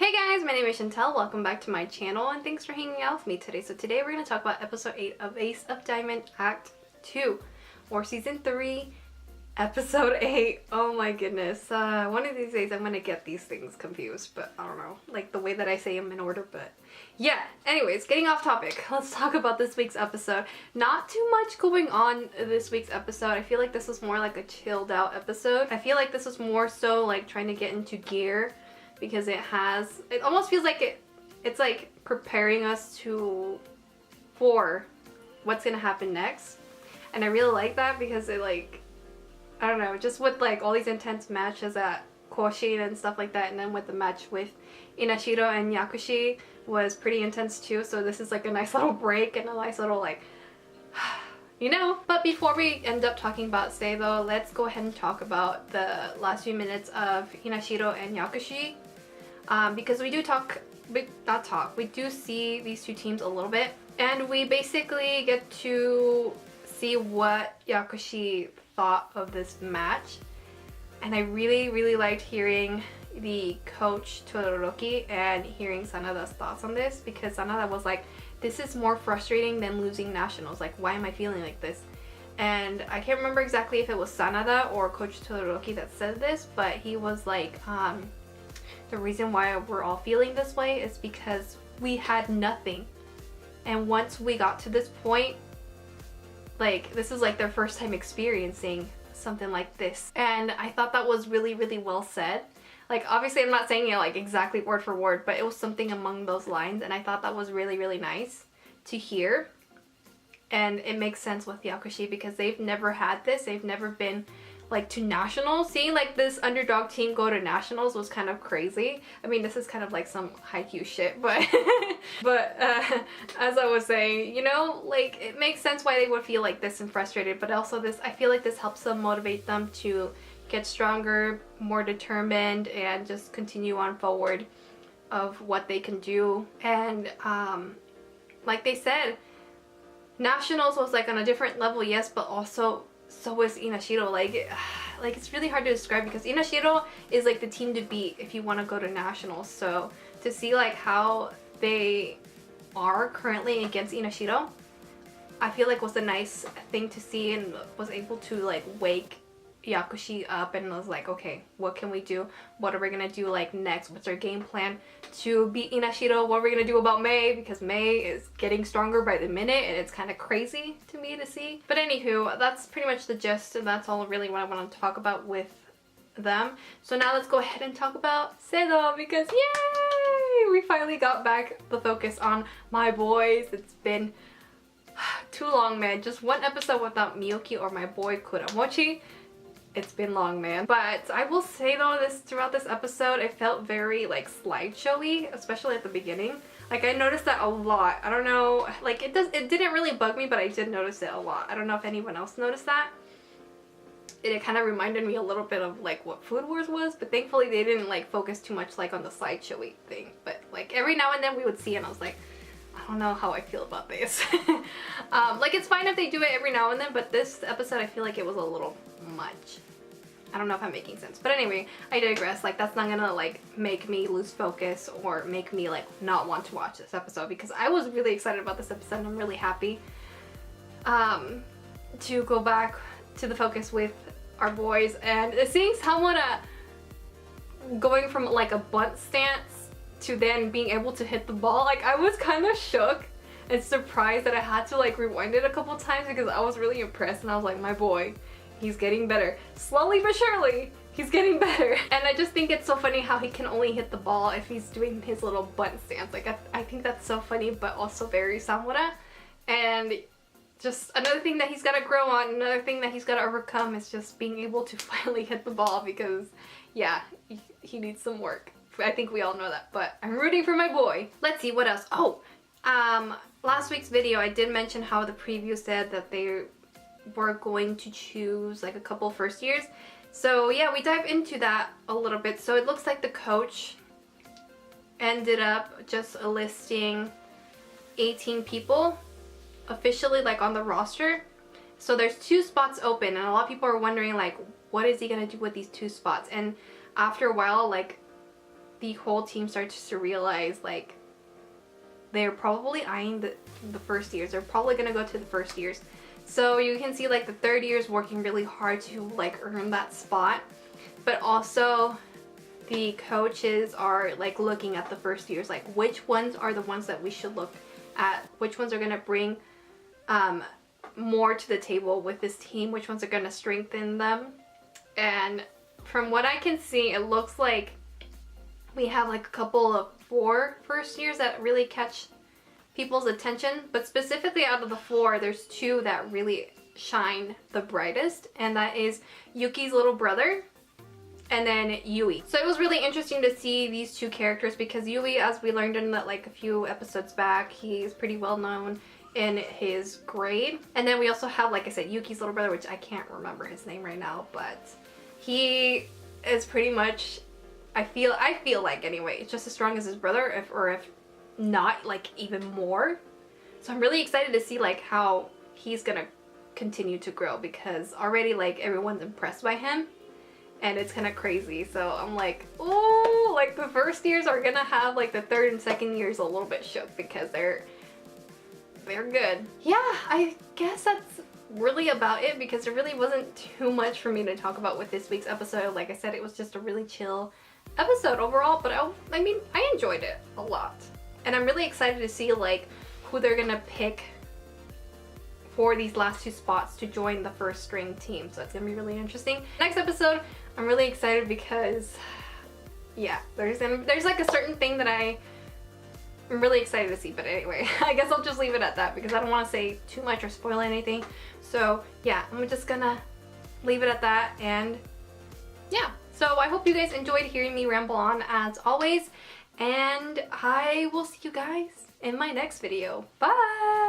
Hey guys, my name is Chantel. Welcome back to my channel and thanks for hanging out with me today. So today we're going to talk about episode 8 of Ace of Diamond Act 2 or season 3 episode 8. Oh my goodness. One of these days I'm going to get these things confused, but I don't know, like the way that I say them in order. But yeah, anyways, getting off topic, let's talk about this week's episode. Not too much going on this week's episode. I feel like this was more like a chilled out episode. I feel like this was more so like trying to get into gear, because it almost feels like it's like preparing us for what's gonna happen next. And I really like that because it, like, I don't know, just with like all these intense matches at Koshin and stuff like that, and then with the match with Inashiro and Yakushi was pretty intense too. So this is like a nice little break and a nice little like you know. But before we end up talking about Sei though, let's go ahead and talk about the last few minutes of Inashiro and Yakushi. Because we do see these two teams a little bit, and we basically get to see what Yakushi thought of this match. And I really liked hearing the coach Todoroki and hearing Sanada's thoughts on this, because Sanada was like, this is more frustrating than losing nationals, like why am I feeling like this? And I can't remember exactly if it was Sanada or Coach Todoroki that said this, but he was like, the reason why we're all feeling this way is because we had nothing, and once we got to this point, like this is like their first time experiencing something like this. And I thought that was really well said. Like obviously I'm not saying it like exactly word for word, but it was something among those lines, and I thought that was really nice to hear. And it makes sense with Yakushi because they've never had this. They've never been like to nationals. Seeing like this underdog team go to nationals was kind of crazy. I mean, this is kind of like some haiku shit, but as I was saying, you know, like it makes sense why they would feel like this and frustrated, but also this, I feel like this helps them motivate them to get stronger, more determined, and just continue on forward of what they can do. And like they said, nationals was like on a different level, yes, but also so is Inashiro. Like it's really hard to describe because Inashiro is like the team to beat if you want to go to nationals. So to see like how they are currently against Inashiro, I feel like was a nice thing to see, and was able to like wake Yakushi up and was like, okay, what can we do? What are we gonna do like next? What's our game plan to beat Inashiro? What are we gonna do about Mei? Because Mei is getting stronger by the minute, and it's kind of crazy to me to see. But anywho, that's pretty much the gist, and that's all really what I want to talk about with them. So now let's go ahead and talk about Sei, because yay! We finally got back the focus on my boys. It's been too long, man. Just one episode without Miyuki or my boy Kuramochi. It's been long, man. But I will say though, throughout this episode, it felt very like slideshowy, especially at the beginning. Like I noticed that a lot. I don't know, like it didn't really bug me, but I did notice it a lot. I don't know if anyone else noticed that. It kind of reminded me a little bit of like what Food Wars was, but thankfully they didn't like focus too much like on the slideshowy thing. But like every now and then we would see it and I was like, I don't know how I feel about this. Like it's fine if they do it every now and then, but this episode I feel like it was a little much. I don't know if I'm making sense, but anyway, I digress. Like that's not gonna like make me lose focus or make me like not want to watch this episode, because I was really excited about this episode and I'm really happy to go back to the focus with our boys. And seeing Samura going from like a bunt stance to then being able to hit the ball, like I was kind of shook and surprised that I had to like rewind it a couple times, because I was really impressed and I was like, my boy, he's getting better. Slowly but surely, he's getting better. And I just think it's so funny how he can only hit the ball if he's doing his little bunt stance. Like I think that's so funny, but also very Samura. And just another thing that he's got to grow on, another thing that he's got to overcome is just being able to finally hit the ball, because yeah, he needs some work. I think we all know that, but I'm rooting for my boy. Let's see what else. Oh, last week's video I did mention how the preview said that they were going to choose like a couple first years. So yeah, we dive into that a little bit. So it looks like the coach ended up just listing 18 people officially like on the roster. So there's 2 spots open, and a lot of people are wondering like, what is he gonna do with these 2 spots? And after a while, like the whole team starts to realize like they're probably eyeing the first years. They're probably gonna go to the first years. So you can see like the third years working really hard to like earn that spot, but also the coaches are like looking at the first years, like which ones are the ones that we should look at, which ones are gonna bring more to the table with this team, which ones are gonna strengthen them. And from what I can see, it looks like we have like a couple of 4 first years that really catch people's attention, but specifically out of the 4, there's 2 that really shine the brightest, and that is Yuki's little brother and then Yui. So it was really interesting to see these 2 characters because Yui, as we learned in that like a few episodes back, he's pretty well known in his grade. And then we also have, like I said, Yuki's little brother, which I can't remember his name right now, but he is pretty much, I feel like anyway, just as strong as his brother, if not like even more. So I'm really excited to see like how he's gonna continue to grow, because already like everyone's impressed by him and it's kind of crazy. So I'm like, oh, like the first years are gonna have like the third and second years a little bit shook because they're good. Yeah, I guess that's really about it, because there really wasn't too much for me to talk about with this week's episode. Like I said, it was just a really chill episode overall, but I mean, I enjoyed it a lot. And I'm really excited to see like who they're gonna pick for these last 2 spots to join the first string team. So it's gonna be really interesting. Next episode, I'm really excited because yeah, there's like a certain thing that I'm really excited to see. But anyway, I guess I'll just leave it at that because I don't want to say too much or spoil anything. So yeah, I'm just gonna leave it at that. And yeah, so I hope you guys enjoyed hearing me ramble on as always, and I will see you guys in my next video. Bye!